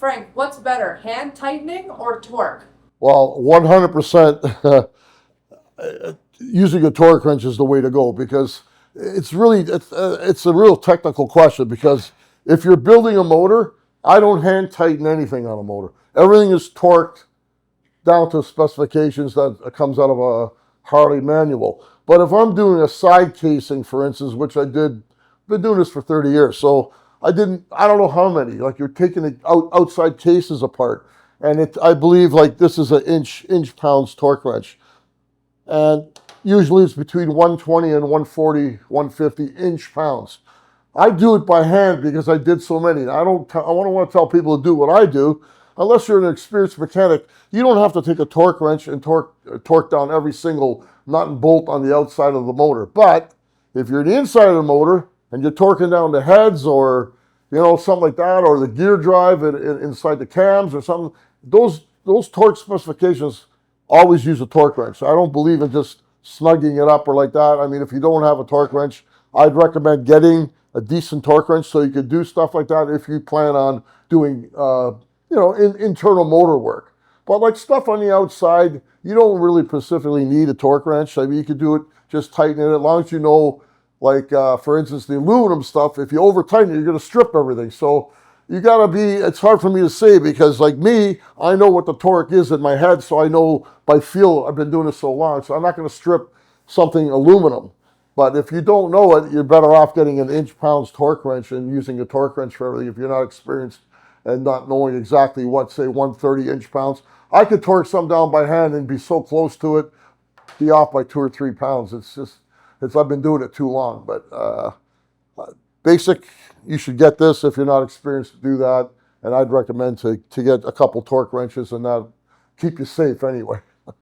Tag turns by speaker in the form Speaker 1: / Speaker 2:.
Speaker 1: Frank, what's better, hand tightening or torque?
Speaker 2: Well, 100% using a torque wrench is the way to go, because it's a real technical question, because if you're building a motor, I don't hand tighten anything on a motor. Everything is torqued down to specifications that comes out of a Harley manual. But if I'm doing a side casing, for instance, which I did, been doing this for 30 years, so I don't know how many, like you're taking the outside cases apart, and I believe like this is an inch pounds torque wrench, and usually it's between 120 and 140, 150 inch pounds. I do it by hand because I did so many. I don't want to tell people to do what I do. Unless you're an experienced mechanic, you don't have to take a torque wrench and torque down every single nut and bolt on the outside of the motor. But if you're the inside of the motor and you're torquing down the heads, or something like that, or the gear drive inside the cams or something, those torque specifications always use a torque wrench. I don't believe in just snugging it up or like that. I mean, if you don't have a torque wrench, I'd recommend getting a decent torque wrench so you could do stuff like that if you plan on doing, internal motor work. But like stuff on the outside, you don't really specifically need a torque wrench. I mean, you could do it, just tighten it, as long as you know, like, for instance, the aluminum stuff, if you over tighten it, you're going to strip everything. So you got to be, it's hard for me to say, because like me, I know what the torque is in my head, so I know by feel. I've been doing this so long, so I'm not going to strip something aluminum. But if you don't know it, you're better off getting an inch pounds torque wrench and using a torque wrench for everything if you're not experienced and not knowing exactly what, say, 130 inch pounds. I could torque some down by hand and be so close to it, be off by 2 or 3 pounds. I've been doing it too long. But basic, you should get this if you're not experienced to do that. And I'd recommend to get a couple torque wrenches, and that keep you safe anyway.